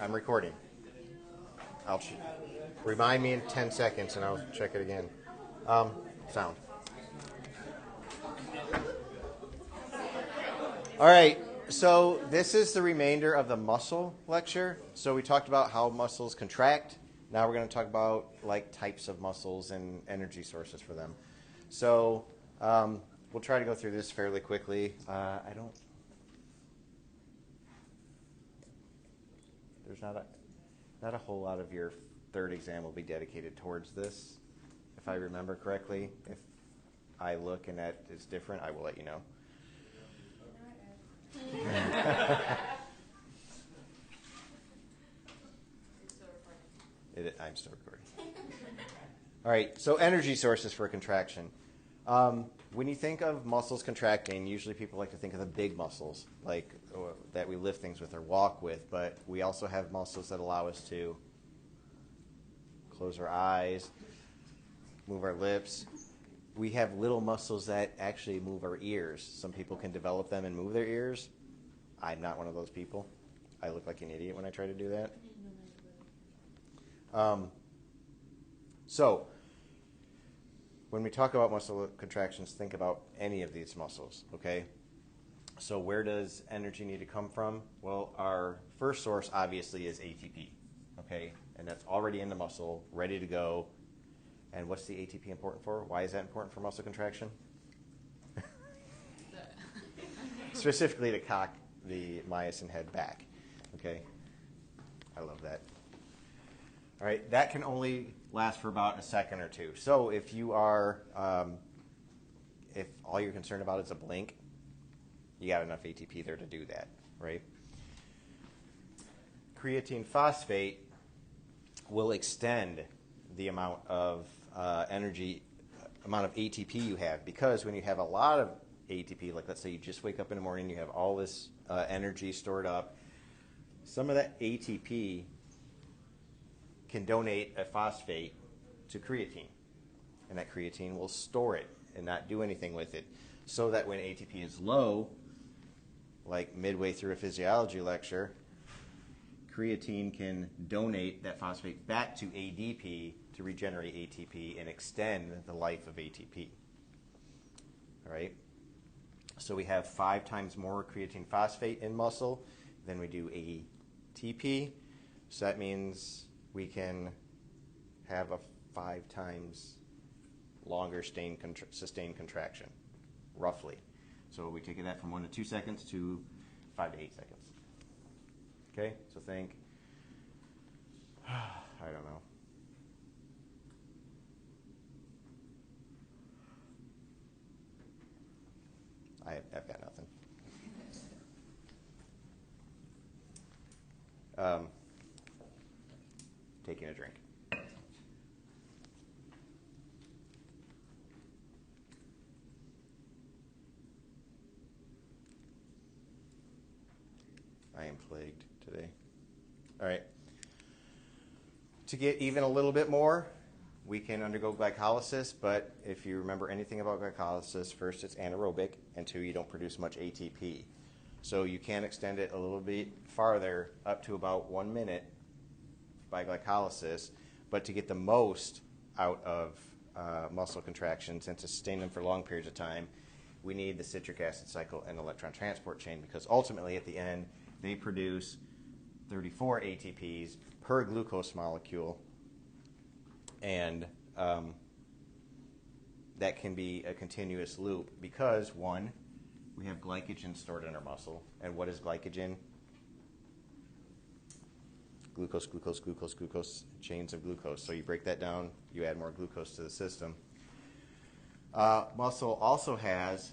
I'm recording. Remind me in 10 seconds and I'll check it again. Sound. All right, so this is the remainder of the muscle lecture. So we talked about how muscles contract. Now we're going to talk about like types of muscles and energy sources for them. So we'll try to go through this fairly quickly. There's not a whole lot of your third exam will be dedicated towards this, if I remember correctly. If I look and that is different, I will let you know. I'm still recording. All right, so energy sources for contraction. When you think of muscles contracting, usually people like to think of the big muscles, like that we lift things with or walk with, but we also have muscles that allow us to close our eyes, move our lips. We have little muscles that actually move our ears. Some people can develop them and move their ears. I'm not one of those people. I look like an idiot when I try to do that. So, when we talk about muscle contractions, think about any of these muscles, okay? So where does energy need to come from? Well, our first source obviously is ATP, okay? And that's already in the muscle, ready to go. And what's the ATP important for? Why is that important for muscle contraction? Specifically to cock the myosin head back, okay? I love that. All right, that can only last for about a second or two. So if you are, if all you're concerned about is a blink, you got enough ATP there to do that, right? Creatine phosphate will extend the amount of amount of ATP you have, because when you have a lot of ATP, like let's say you just wake up in the morning, you have all this energy stored up, some of that ATP can donate a phosphate to creatine, and that creatine will store it and not do anything with it, so that when ATP is low, like midway through a physiology lecture, creatine can donate that phosphate back to ADP to regenerate ATP and extend the life of ATP. All right? So we have 5 times more creatine phosphate in muscle than we do ATP. So that means we can have a 5 times longer sustained contraction, roughly. So we take that from 1 to 2 seconds to 5 to 8 seconds. Okay, so think, I don't know. I've got nothing. Taking a drink. I am plagued today. All right. To get even a little bit more, we can undergo glycolysis, but if you remember anything about glycolysis, first it's anaerobic, and 2, you don't produce much ATP. So you can extend it a little bit farther, up to about 1 minute by glycolysis, but to get the most out of muscle contractions and to sustain them for long periods of time, we need the citric acid cycle and electron transport chain, because ultimately at the end they produce 34 ATPs per glucose molecule, and that can be a continuous loop because, 1, we have glycogen stored in our muscle. And what is glycogen? Glucose, glucose, glucose, glucose, chains of glucose. So you break that down, you add more glucose to the system. Muscle also has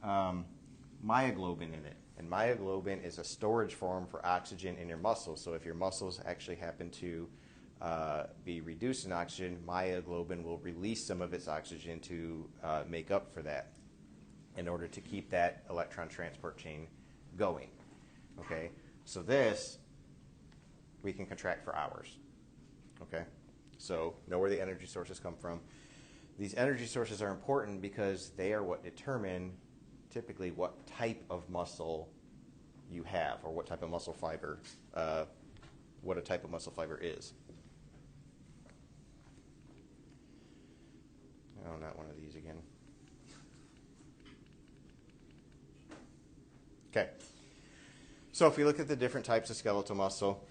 myoglobin in it. And myoglobin is a storage form for oxygen in your muscles. So if your muscles actually happen to be reduced in oxygen, myoglobin will release some of its oxygen to make up for that in order to keep that electron transport chain going. Okay, so this we can contract for hours. Okay, so know where the energy sources come from. These energy sources are important because they are what determine typically what type of muscle you have, or what type of muscle fiber what a type of muscle fiber is. Oh, not one of these again. Okay. So if we look at the different types of skeletal muscle,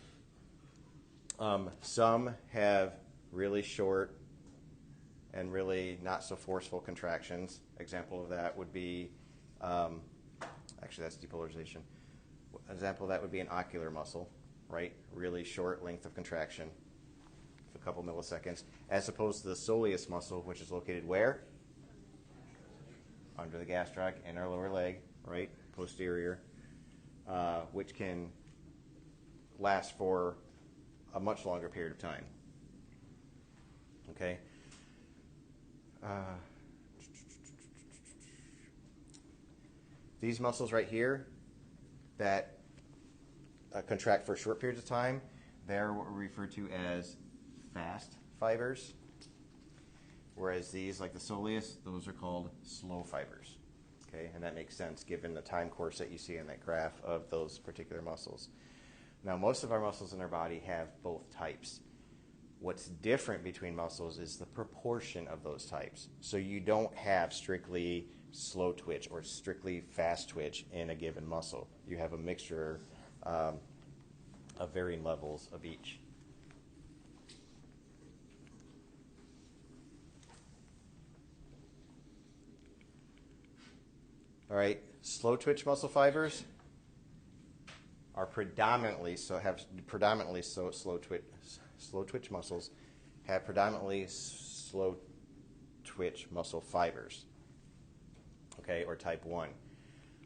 some have really short and really not so forceful contractions. Example of that would be, actually that's depolarization. Example of that would be an ocular muscle, right? Really short length of contraction, a couple milliseconds, as opposed to the soleus muscle, which is located where? Under the gastroc in our lower leg, right? Posterior, which can last for a much longer period of time. Okay? These muscles right here that contract for short periods of time, they're what we refer to as fast fibers, whereas these, like the soleus, those are called slow fibers. Okay, and that makes sense given the time course that you see in that graph of those particular muscles. Now, most of our muscles in our body have both types. What's different between muscles is the proportion of those types. So you don't have strictly slow twitch or strictly fast twitch in a given muscle. You have a mixture of varying levels of each. All right, slow twitch muscle fibers are predominantly slow twitch muscles have predominantly slow twitch muscle fibers. Okay, or type 1.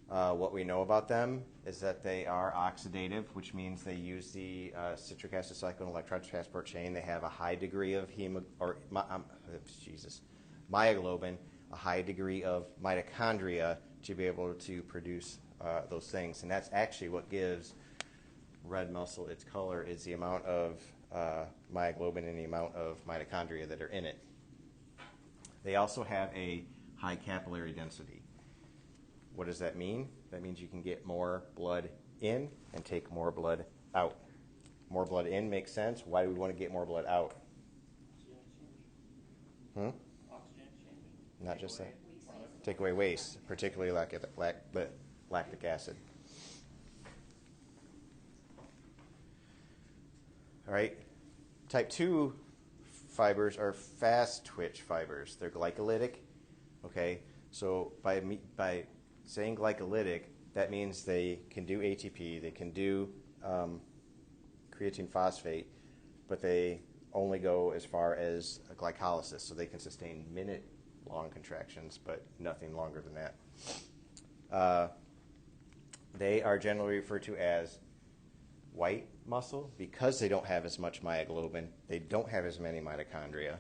What we know about them is that they are oxidative, which means they use the citric acid cycle and electron transport chain. They have a high degree of myoglobin, a high degree of mitochondria to be able to produce those things. And that's actually what gives red muscle its color, is the amount of myoglobin and the amount of mitochondria that are in it. They also have a high capillary density. What does that mean? That means you can get more blood in and take more blood out. More blood in makes sense. Why do we want to get more blood out? Not just that. Take away waste, particularly lactic acid. All right. Type 2 fibers are fast twitch fibers. They're glycolytic. Okay. So by saying glycolytic, that means they can do ATP, they can do creatine phosphate, but they only go as far as a glycolysis. So they can sustain minute-long contractions, but nothing longer than that. They are generally referred to as white muscle because they don't have as much myoglobin, they don't have as many mitochondria,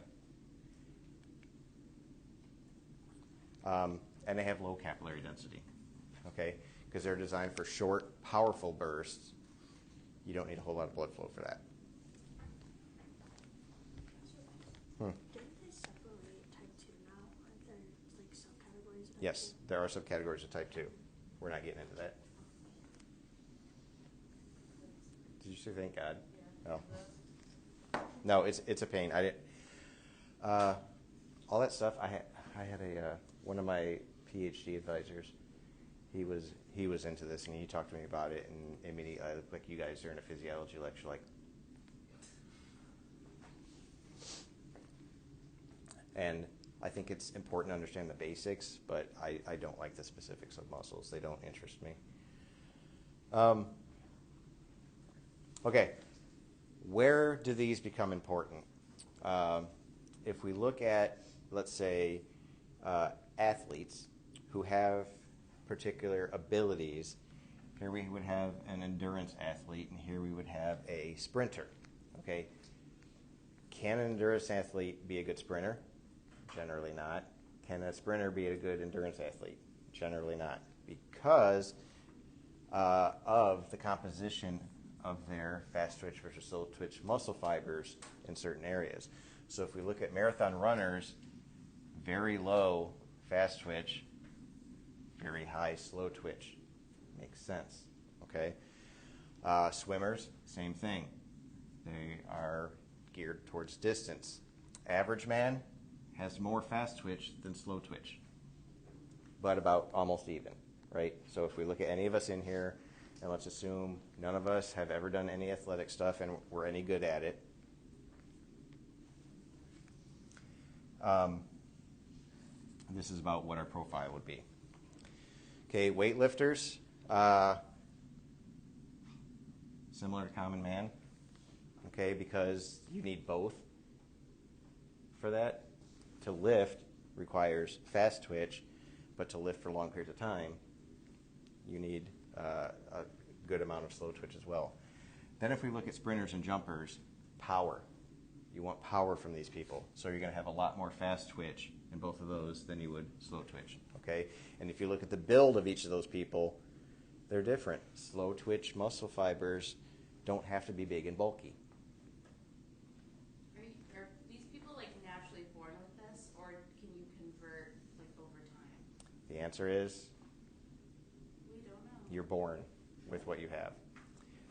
and they have low capillary density. Okay, because they're designed for short, powerful bursts. You don't need a whole lot of blood flow for that. Didn't they separate type 2 now? Aren't there like subcategories of type 2? Yes, there are subcategories of type 2. We're not getting into that. Did you say thank God? No. No, it's a pain. I didn't. All that stuff. I had one of my PhD advisors. He was into this, and he talked to me about it. And immediately, like you guys during a physiology lecture, like. And I think it's important to understand the basics, but I don't like the specifics of muscles. They don't interest me. Okay, where do these become important? If we look at, let's say, athletes who have particular abilities, here we would have an endurance athlete, and here we would have a sprinter. Okay, can an endurance athlete be a good sprinter? Generally not. Can a sprinter be a good endurance athlete? Generally not, because of the composition of their fast twitch versus slow twitch muscle fibers in certain areas. So if we look at marathon runners, very low fast twitch, very high slow twitch. Makes sense, okay? Swimmers, same thing. They are geared towards distance. Average man has more fast twitch than slow twitch, but about almost even, right? So if we look at any of us in here, and let's assume none of us have ever done any athletic stuff and we're any good at it. This is about what our profile would be. Okay, weightlifters, similar to common man, okay, because you need both for that. To lift requires fast twitch, but to lift for long periods of time, you need a good amount of slow twitch as well. Then if we look at sprinters and jumpers, power. You want power from these people. So you're going to have a lot more fast twitch in both of those than you would slow twitch. Okay? And if you look at the build of each of those people, they're different. Slow twitch muscle fibers don't have to be big and bulky. Are these people like naturally born with this, or can you convert like over time? The answer is We don't know. you're born with what you have.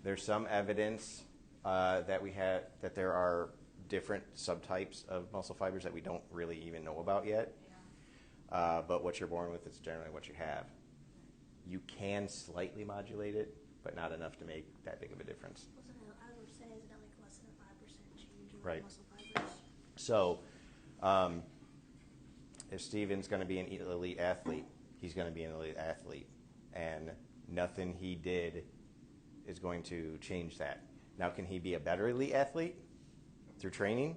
There's some evidence that there are different subtypes of muscle fibers that we don't really even know about yet. Yeah. But what you're born with is generally what you have. You can slightly modulate it, but not enough to make that big of a difference. I would say is it like less than a 5% change in Right. muscle fibers? So, if Steven's going to be an elite athlete, he's going to be an elite athlete. And nothing he did is going to change that. Now, can he be a better elite athlete through training?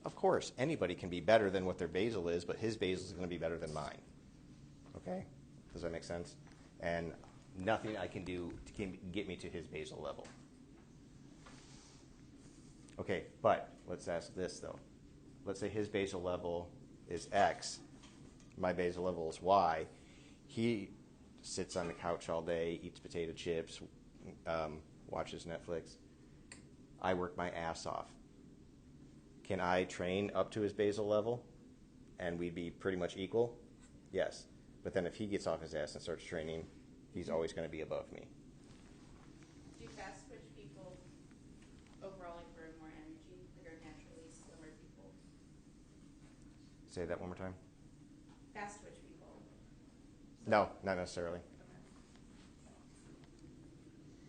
Of course. Anybody can be better than what their basal is, but his basal is going to be better than mine. Okay? Does that make sense? And nothing I can do can get me to his basal level. Okay, but let's ask this, though. Let's say his basal level is X. My basal level is Y. He sits on the couch all day, eats potato chips, watches Netflix. I work my ass off. Can I train up to his basal level and we'd be pretty much equal? Yes. But then if he gets off his ass and starts training, he's always going to be above me. Do fast twitch people overall like burn more energy? Like are naturally slower people? Say that one more time. Fast twitch people. No, not necessarily.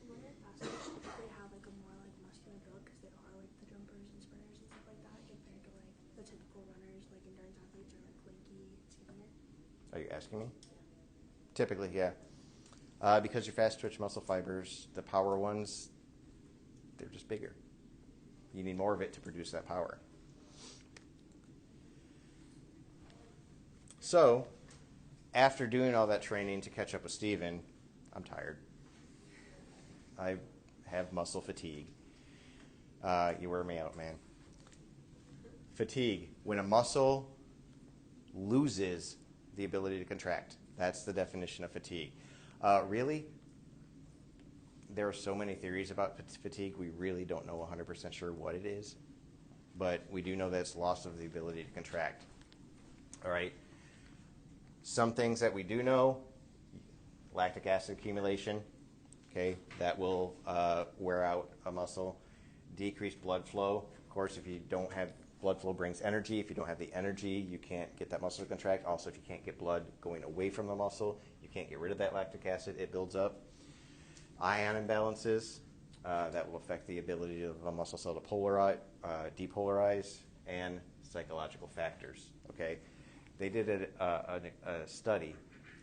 Wouldn't fast twitch typically have like a more like muscular build because they are like the jumpers and sprinters and stuff like that compared to like the typical runners, like endurance athletes are like lanky and skinnier? Are you asking me? Typically, yeah. Because your fast twitch muscle fibers, the power ones, they're just bigger. You need more of it to produce that power. So, after doing all that training to catch up with Steven, I'm tired. I have muscle fatigue. You wear me out, man. Fatigue. When a muscle loses the ability to contract. That's the definition of fatigue. Really, there are so many theories about fatigue, we really don't know 100% sure what it is. But we do know that it's loss of the ability to contract. All right? Some things that we do know, lactic acid accumulation, okay, that will wear out a muscle. Decreased blood flow. Of course, if you don't have blood flow brings energy. If you don't have the energy, you can't get that muscle to contract. Also, if you can't get blood going away from the muscle, you can't get rid of that lactic acid. It builds up. Ion imbalances that will affect the ability of a muscle cell to depolarize, and psychological factors. Okay, they did a study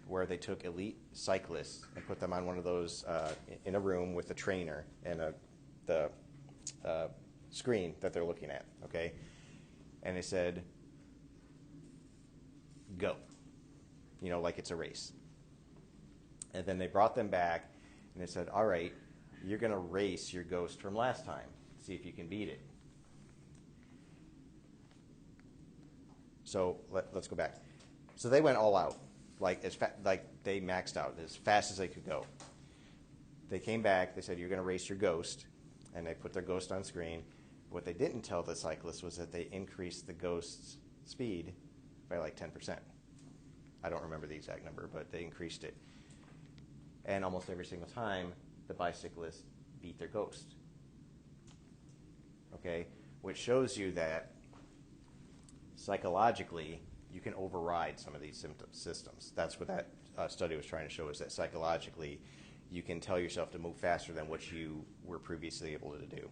where they took elite cyclists and put them on one of those in a room with a trainer and the screen that they're looking at. Okay. And they said, go, like it's a race. And then they brought them back, and they said, all right, you're going to race your ghost from last time. See if you can beat it. So let's go back. So they went all out, like they maxed out as fast as they could go. They came back, they said, you're going to race your ghost, and they put their ghost on screen. What they didn't tell the cyclist was that they increased the ghost's speed by like 10%. I don't remember the exact number, but they increased it. And almost every single time, the bicyclist beat their ghost. okay, which shows you that psychologically you can override some of these systems. That's what that study was trying to show, is that psychologically you can tell yourself to move faster than what you were previously able to do.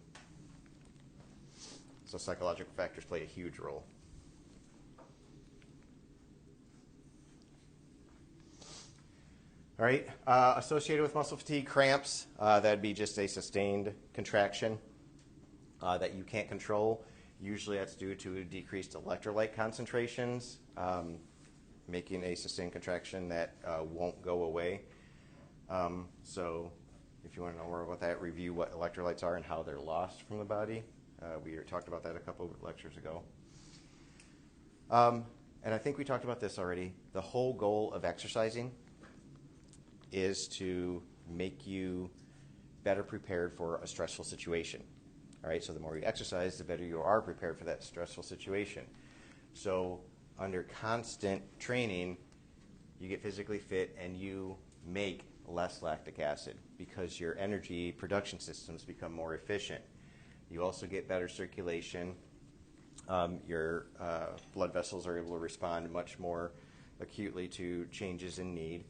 So psychological factors play a huge role. All right, associated with muscle fatigue, cramps, that'd be just a sustained contraction that you can't control. Usually that's due to decreased electrolyte concentrations, making a sustained contraction that won't go away. So if you want to know more about that, review what electrolytes are and how they're lost from the body. We talked about that a couple of lectures ago. And I think we talked about this already. The whole goal of exercising is to make you better prepared for a stressful situation. All right, so the more you exercise, the better you are prepared for that stressful situation. So under constant training, you get physically fit and you make less lactic acid because your energy production systems become more efficient. You also get better circulation. Your blood vessels are able to respond much more acutely to changes in need.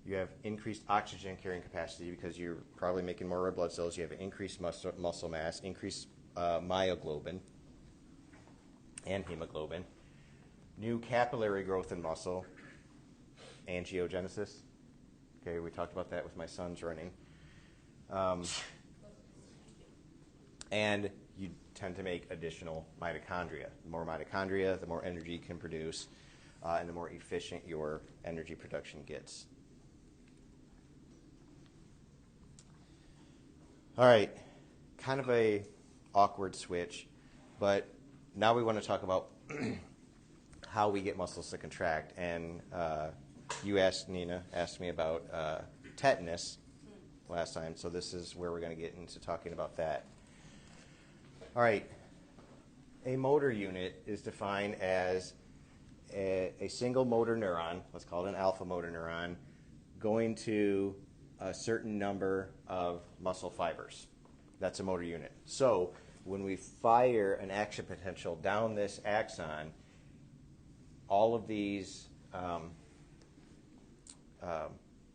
You have increased oxygen carrying capacity because you're probably making more red blood cells. You have increased muscle mass, increased myoglobin and hemoglobin. New capillary growth in muscle, angiogenesis. Okay, we talked about that with my son's running. And you tend to make additional mitochondria. The more mitochondria, the more energy you can produce, and the more efficient your energy production gets. All right, kind of a awkward switch, but now we want to talk about how we get muscles to contract. And Nina asked me about tetanus last time, so this is where we're going to get into talking about that. All right, a motor unit is defined as a single motor neuron, let's call it an alpha motor neuron, going to a certain number of muscle fibers. That's a motor unit. So when we fire an action potential down this axon, all of these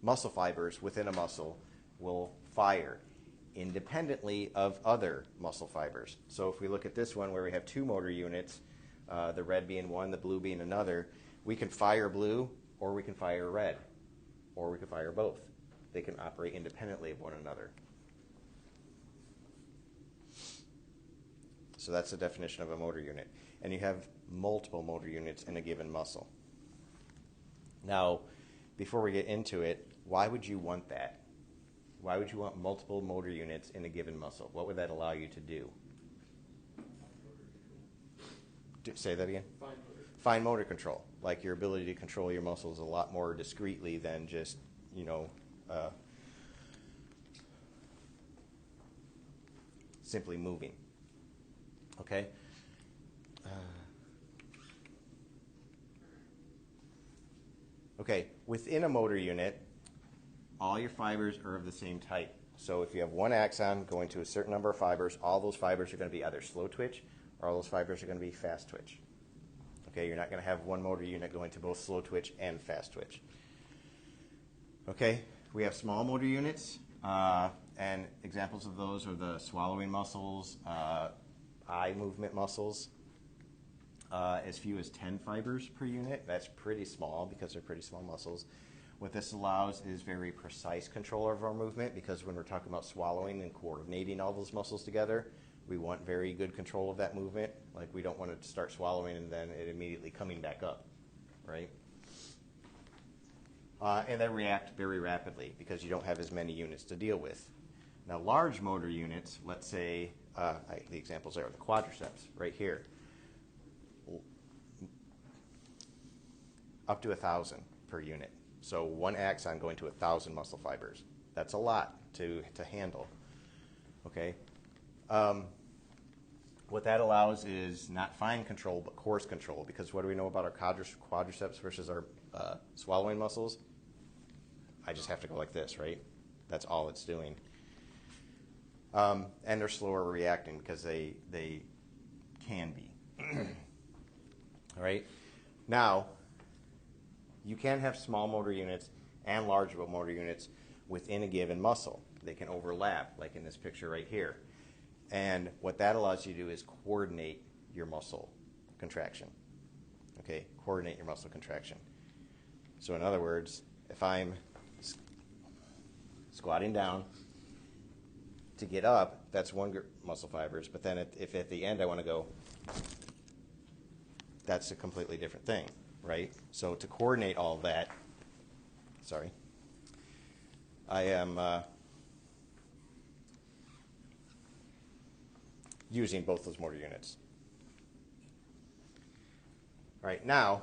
muscle fibers within a muscle will fire independently of other muscle fibers. So if we look at this one where we have two motor units, the red being one, the blue being another, we can fire blue or we can fire red or we can fire both. They can operate independently of one another. So that's the definition of a motor unit. And you have multiple motor units in a given muscle. Now, before we get into it, why would you want that? Why would you want multiple motor units in a given muscle? What would that allow you to do? Say that again? Fine motor control. Like your ability to control your muscles a lot more discreetly than just, simply moving. Okay? Okay, within a motor unit, all your fibers are of the same type. So if you have one axon going to a certain number of fibers, all those fibers are going to be either slow twitch or all those fibers are going to be fast twitch. Okay, you're not going to have one motor unit going to both slow twitch and fast twitch. Okay, we have small motor units, and examples of those are the swallowing muscles, eye movement muscles, as few as 10 fibers per unit. That's pretty small because they're pretty small muscles. What this allows is very precise control of our movement, because when we're talking about swallowing and coordinating all those muscles together, we want very good control of that movement. Like, we don't want to start swallowing and then it immediately coming back up, right? And they react very rapidly because you don't have as many units to deal with. Now, large motor units, let's say, the examples are the quadriceps right here, up to 1,000 per unit. So one axon going to 1,000 muscle fibers. That's a lot to handle. Okay. What that allows is not fine control, but coarse control. Because what do we know about our quadriceps versus our swallowing muscles? I just have to go like this, right? That's all it's doing. And they're slower reacting because they can be. All right. Now, you can have small motor units and large motor units within a given muscle. They can overlap, like in this picture right here. And what that allows you to do is coordinate your muscle contraction. Okay, coordinate your muscle contraction. So in other words, if I'm squatting down to get up, that's one muscle fibers. But then if at the end I want to go, that's a completely different thing, right? So to coordinate all of that, sorry, I am using both those motor units. All right, now,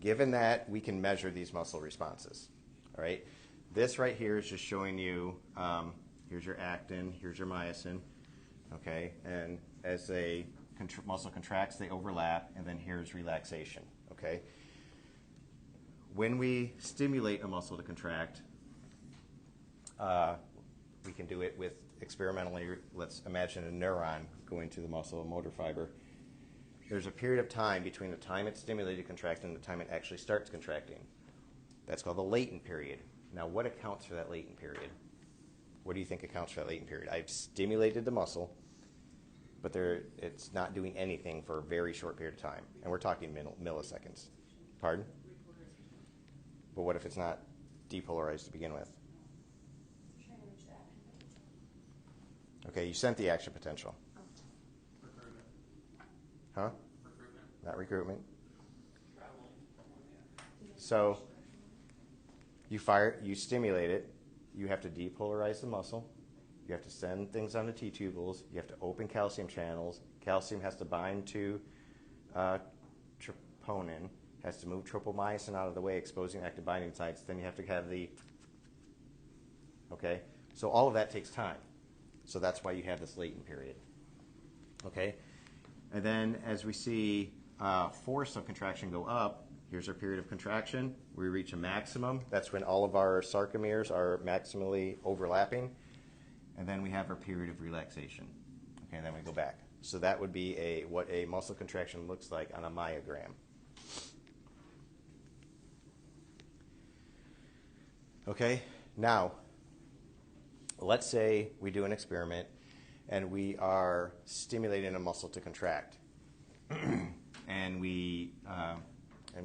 given that we can measure these muscle responses, all right, this right here is just showing you, here's your actin, here's your myosin, okay, and as a muscle contracts, they overlap, and then here's relaxation, okay? When we stimulate a muscle to contract, we can do it with experimentally, let's imagine a neuron going to the muscle, a motor fiber. There's a period of time between the time it's stimulated to contract and the time it actually starts contracting. That's called the latent period. Now, what accounts for that latent period? What do you think accounts for that latent period? I've stimulated the muscle, but it's not doing anything for a very short period of time. And we're talking milliseconds. Pardon? But what if it's not depolarized to begin with? Okay, you sent the action potential. Recruitment. Huh? Recruitment. Not recruitment. Traveling. So you stimulate it. You have to depolarize the muscle. You have to send things on the T-tubules. You have to open calcium channels. Calcium has to bind to troponin, has to move tropomyosin out of the way, exposing active binding sites. Then you have to have the, okay? So all of that takes time. So that's why you have this latent period, okay? And then as we see force of contraction go up, here's our period of contraction. We reach a maximum. That's when all of our sarcomeres are maximally overlapping. And then we have our period of relaxation. Okay, and then we go back. So that would be what a muscle contraction looks like on a myogram. Okay, now, let's say we do an experiment and we are stimulating a muscle to contract. and we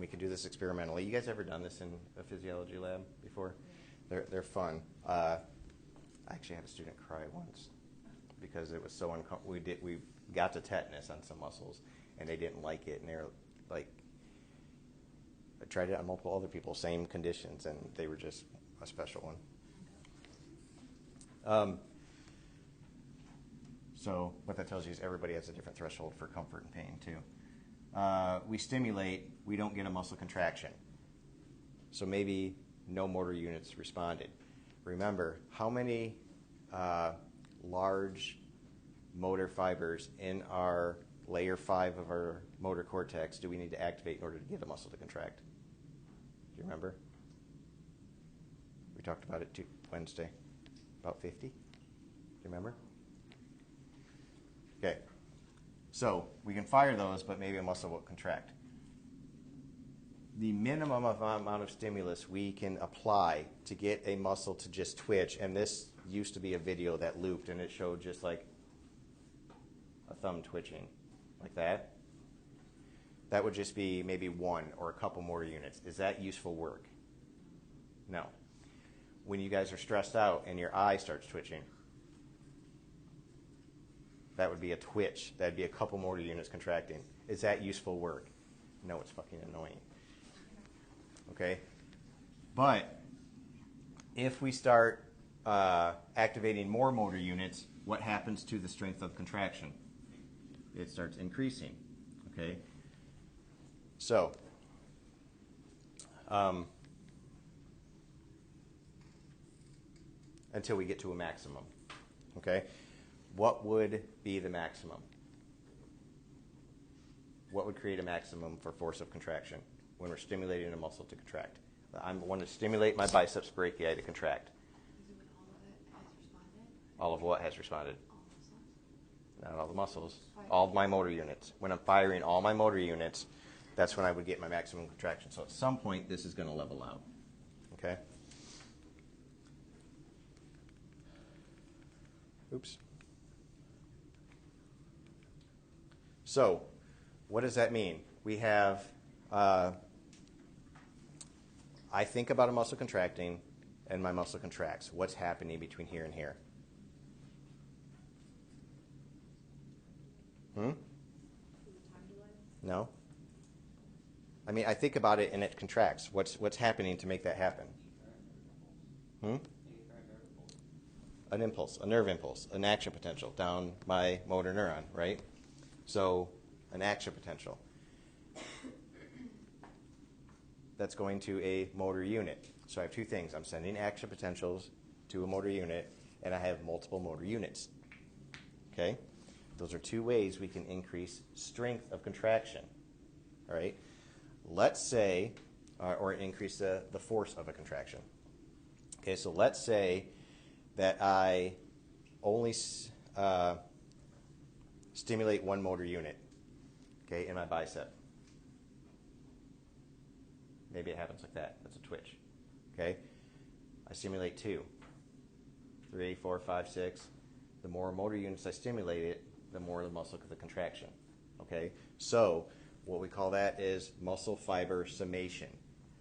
can do this experimentally. You guys ever done this in a physiology lab before? They're fun. I actually had a student cry once because it was so uncomfortable. We got to tetanus on some muscles, and they didn't like it, and they were like, I tried it on multiple other people, same conditions, and they were just a special one. So what that tells you is everybody has a different threshold for comfort and pain too. We stimulate, we don't get a muscle contraction. So maybe no motor units responded. Remember, how many large motor fibers in our layer 5 of our motor cortex do we need to activate in order to get a muscle to contract? Do you remember? We talked about it Wednesday. About 50? Do you remember? Okay. So we can fire those, but maybe a muscle will contract. The minimum amount of stimulus we can apply to get a muscle to just twitch, and this used to be a video that looped, and it showed just like a thumb twitching, like that. That would just be maybe one or a couple more units. Is that useful work? No. When you guys are stressed out and your eye starts twitching, that would be a twitch. That would be a couple more units contracting. Is that useful work? No, it's fucking annoying. Okay? But if we start activating more motor units, what happens to the strength of contraction? It starts increasing. Okay? So, until we get to a maximum. Okay? What would be the maximum? What would create a maximum for force of contraction when we're stimulating a muscle to contract? I want to stimulate my biceps brachii to contract. Is it when all of it has responded? All of what has responded? All not all the muscles, all of my motor units. When I'm firing all my motor units, that's when I would get my maximum contraction. So at some point, this is going to level out. Okay? Oops. So, what does that mean? We have, I think about a muscle contracting, and my muscle contracts. What's happening between here and here? No? I mean, I think about it and it contracts. What's happening to make that happen? An impulse, a nerve impulse, an action potential down my motor neuron, right? So, an action potential. That's going to a motor unit. So I have two things. I'm sending action potentials to a motor unit, and I have multiple motor units. Okay? Those are two ways we can increase strength of contraction. All right? Let's say, or increase the force of a contraction. Okay, so let's say that I only stimulate one motor unit, okay, in my bicep. Maybe it happens like that. That's a twitch. Okay? I stimulate 2, 3, 4, 5, 6. The more motor units I stimulate it, the more the muscle of the contraction. Okay? So, what we call that is muscle fiber summation.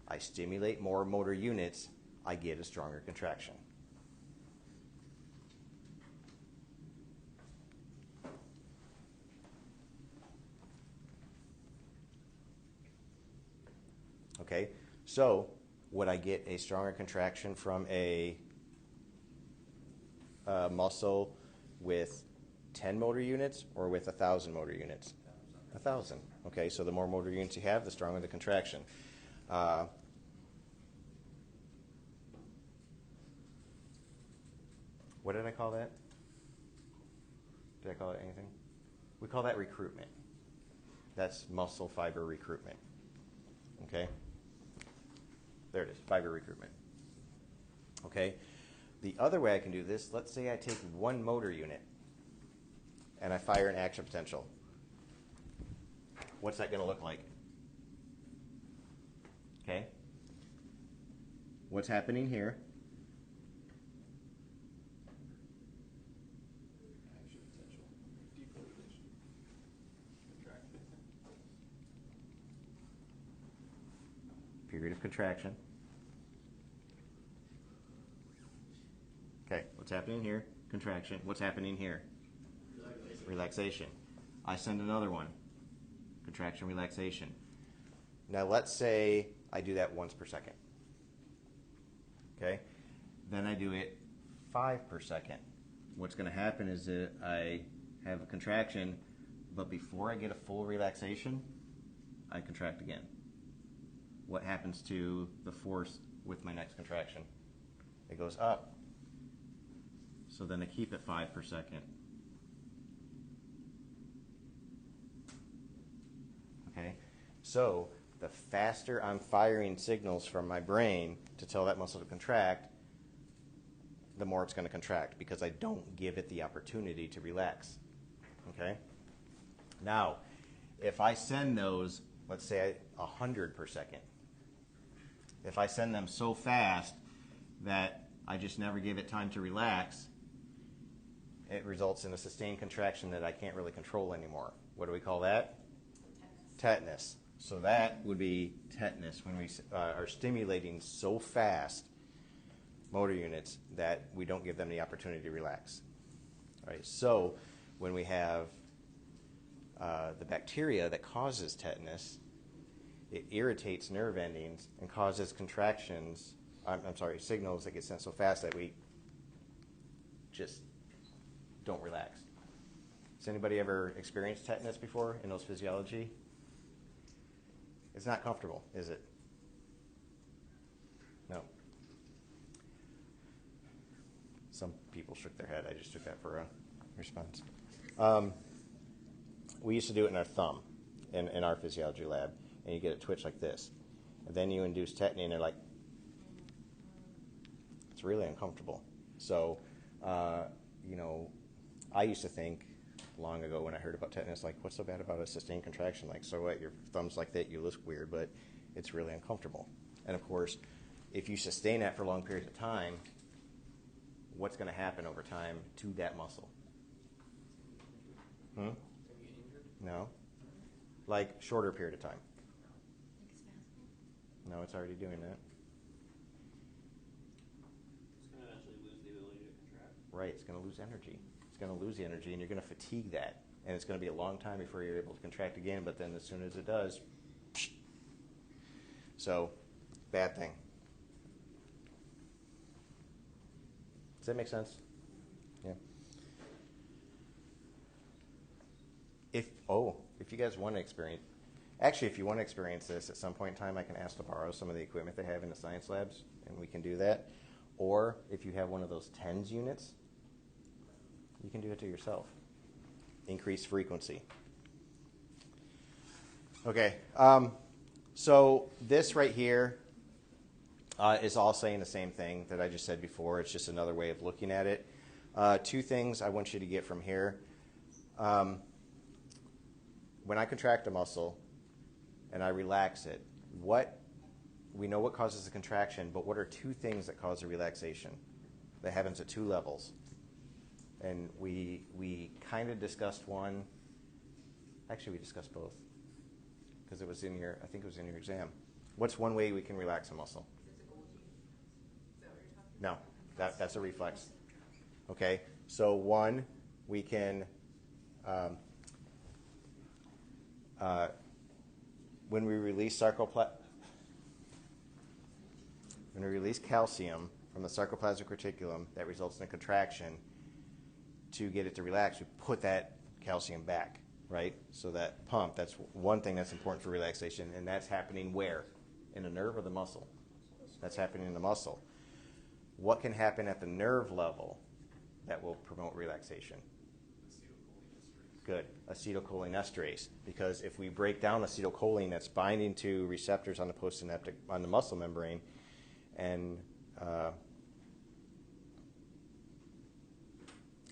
I stimulate more motor units, I get a stronger contraction. Okay, so would I get a stronger contraction from a muscle with 10 motor units or with 1,000 motor units? 1,000. Okay, so the more motor units you have, the stronger the contraction. What did I call that? Did I call it anything? We call that recruitment. That's muscle fiber recruitment. Okay? There it is, fiber recruitment. Okay? The other way I can do this, let's say I take one motor unit and I fire an action potential. What's that going to look like? Okay? What's happening here? Action potential. Depolarization. Contraction. Period of contraction. Okay, what's happening here? Contraction. What's happening here? Relaxation. I send another one. Contraction, relaxation. Now let's say I do that once per second. Okay? Then I do it 5 per second. What's going to happen is that I have a contraction, but before I get a full relaxation, I contract again. What happens to the force with my next contraction? It goes up. So then I keep it 5 per second. Okay? So the faster I'm firing signals from my brain to tell that muscle to contract, the more it's going to contract because I don't give it the opportunity to relax. Okay? Now, if I send those, let's say 100 per second, if I send them so fast that I just never give it time to relax, it results in a sustained contraction that I can't really control anymore. What do we call that? Tetanus. So that would be tetanus when we are stimulating so fast motor units that we don't give them the opportunity to relax. All right, so when we have the bacteria that causes tetanus, it irritates nerve endings and causes contractions, signals that get sent so fast that we just don't relax. Has anybody ever experienced tetanus before in those physiology? It's not comfortable, is it? No. Some people shook their head. I just took that for a response. We used to do it in our thumb in our physiology lab, and you get a twitch like this. And then you induce tetany, and they're like, it's really uncomfortable. So, I used to think long ago when I heard about tetanus. Like, what's so bad about a sustained contraction? Like, so what? Your thumb's like that, you look weird, but it's really uncomfortable. And of course, if you sustain that for long periods of time, what's going to happen over time to that muscle? Can you get injured? No. Like, shorter period of time. No, it's already doing that. It's going to eventually lose the ability to contract. Right, it's going to lose energy. It's going to lose the energy, and you're going to fatigue that. And it's going to be a long time before you're able to contract again, but then as soon as it does, so, bad thing. Does that make sense? Yeah. If you guys want to experience, actually, if you want to experience this at some point in time, I can ask to borrow some of the equipment they have in the science labs, and we can do that. Or if you have one of those TENS units, you can do it to yourself. Increased frequency. Okay, so this right here is all saying the same thing that I just said before. It's just another way of looking at it. Two things I want you to get from here. When I contract a muscle and I relax it, we know what causes the contraction, but what are two things that cause a relaxation? That happens at two levels. And we kind of discussed one. Actually, we discussed both because it was in your, I think it was in your exam. What's one way we can relax a muscle? No, that's a reflex. Okay, so one, we can, when we release calcium from the sarcoplasmic reticulum, that results in a contraction. To get it to relax, we put that calcium back, right? So that pump, that's one thing that's important for relaxation, and that's happening where? In the nerve or the muscle? That's happening in the muscle. What can happen at the nerve level that will promote relaxation? Good, acetylcholinesterase. Because if we break down acetylcholine, that's binding to receptors on the postsynaptic, on the muscle membrane, and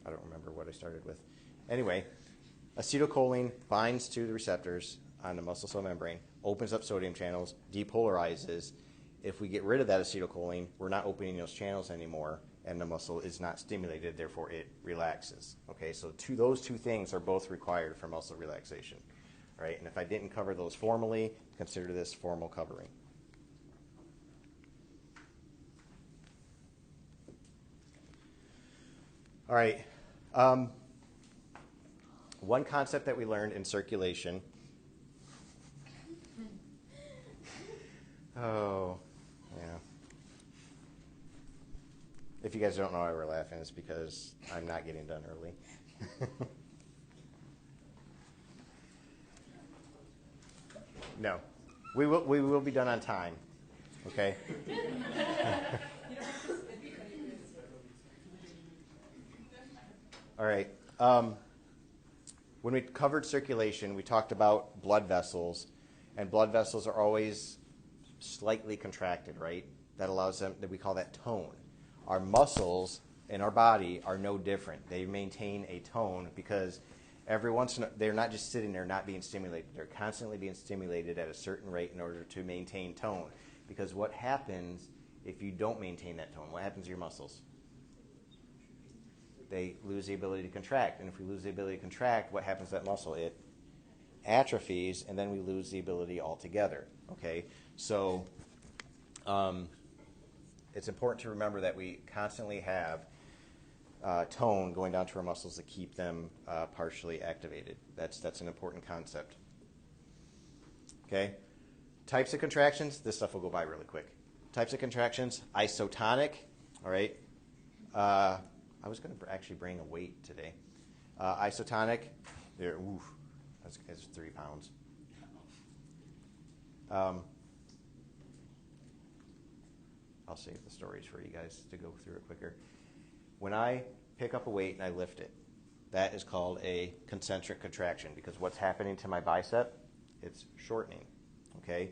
I don't remember what I started with. Anyway, acetylcholine binds to the receptors on the muscle cell membrane, opens up sodium channels, depolarizes. If we get rid of that acetylcholine, we're not opening those channels anymore, and the muscle is not stimulated, therefore it relaxes. Okay, so those two things are both required for muscle relaxation. All right, and if I didn't cover those formally, consider this formal covering. All right. One concept that we learned in circulation. Oh, yeah. If you guys don't know why we're laughing, it's because I'm not getting done early. No, we will be done on time. Okay. All right. When we covered circulation, we talked about blood vessels, and blood vessels are always slightly contracted, right? That allows them, that we call that tone. Our muscles in our body are no different. They maintain a tone because every once in a, they're not just sitting there not being stimulated. They're constantly being stimulated at a certain rate in order to maintain tone. Because what happens if you don't maintain that tone? What happens to your muscles? They lose the ability to contract. And if we lose the ability to contract, what happens to that muscle? It atrophies, and then we lose the ability altogether. Okay? So it's important to remember that we constantly have tone going down to our muscles to keep them partially activated. That's an important concept. Okay? Types of contractions. This stuff will go by really quick. Types of contractions. Isotonic. All right? I was going to actually bring a weight today. Isotonic, that's 3 pounds. I'll save the stories for you guys to go through it quicker. When I pick up a weight and I lift it, that is called a concentric contraction because what's happening to my bicep? It's shortening. Okay?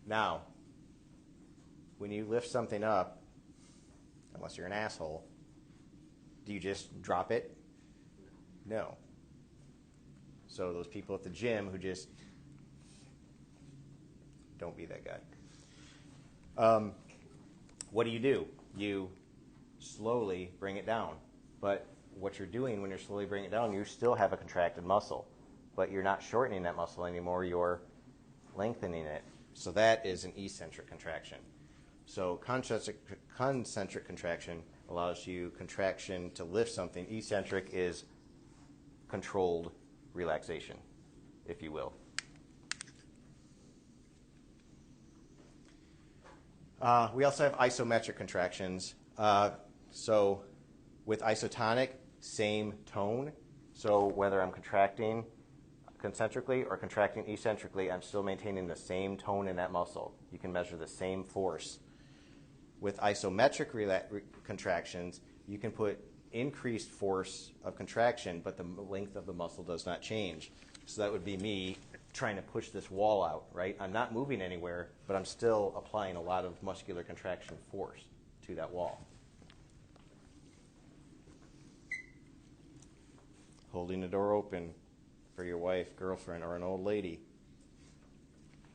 Now, when you lift something up, unless you're an asshole, do you just drop it? No. So those people at the gym who just don't be that guy. What do? You slowly bring it down. But what you're doing when you're slowly bringing it down, you still have a contracted muscle. But you're not shortening that muscle anymore, you're lengthening it. So that is an eccentric contraction. So concentric contraction allows you contraction to lift something. Eccentric is controlled relaxation, if you will. We also have isometric contractions. So with isotonic, same tone. So whether I'm contracting concentrically or contracting eccentrically, I'm still maintaining the same tone in that muscle. You can measure the same force. With isometric contractions, you can put increased force of contraction, but the length of the muscle does not change. So that would be me trying to push this wall out, right? I'm not moving anywhere, but I'm still applying a lot of muscular contraction force to that wall. Holding the door open for your wife, girlfriend, or an old lady.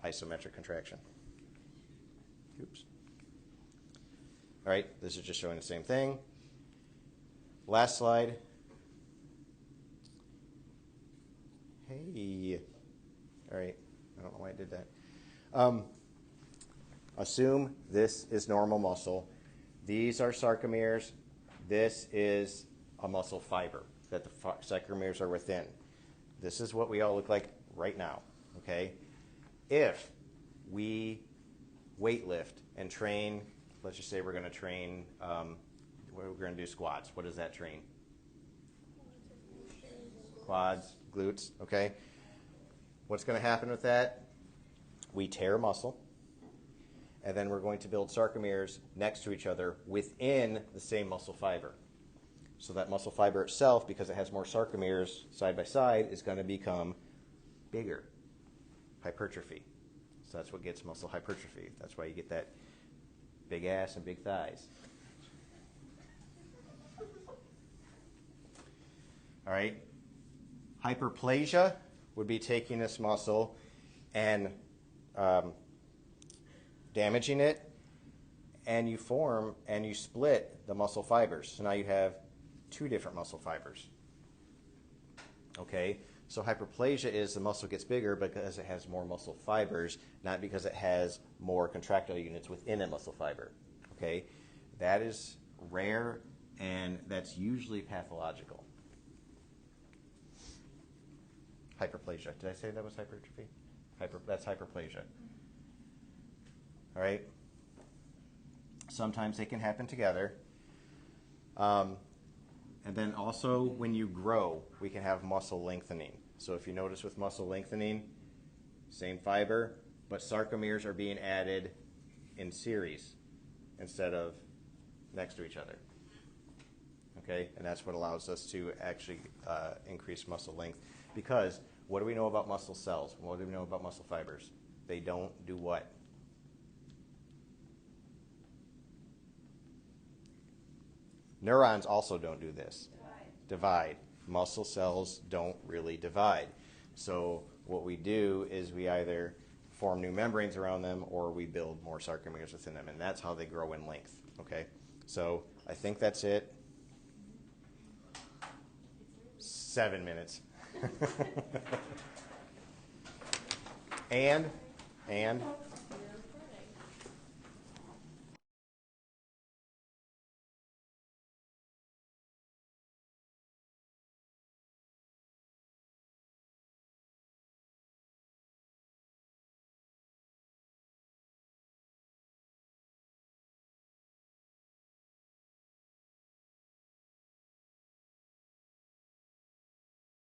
Isometric contraction. Oops. All right, this is just showing the same thing. Last slide. Hey. All right, I don't know why I did that. Assume this is normal muscle. These are sarcomeres. This is a muscle fiber that the sarcomeres are within. This is what we all look like right now, okay? If we weightlift and train, let's just say we're going to train, we're going to do squats. What does that train? Quads, glutes, okay? What's going to happen with that? We tear muscle, and then we're going to build sarcomeres next to each other within the same muscle fiber. So that muscle fiber itself, because it has more sarcomeres side by side, is going to become bigger. Hypertrophy. So that's what gets muscle hypertrophy. That's why you get that big ass and big thighs. All right. Hyperplasia would be taking this muscle and damaging it, and you form and you split the muscle fibers. So now you have two different muscle fibers. Okay, so hyperplasia is the muscle gets bigger because it has more muscle fibers, not because it has more contractile units within a muscle fiber. Okay, that is rare, and that's usually pathological. Hyperplasia. Did I say that was hypertrophy? That's hyperplasia. All right. Sometimes they can happen together. And then also when you grow, we can have muscle lengthening. So if you notice with muscle lengthening, same fiber, but sarcomeres are being added in series instead of next to each other. Okay, and that's what allows us to actually increase muscle length. Because what do we know about muscle cells? What do we know about muscle fibers? They don't do what? Neurons also don't do this. Divide. Muscle cells don't really divide. So what we do is we either form new membranes around them or we build more sarcomeres within them, and that's how they grow in length. Okay, so I think that's it. 7 minutes. and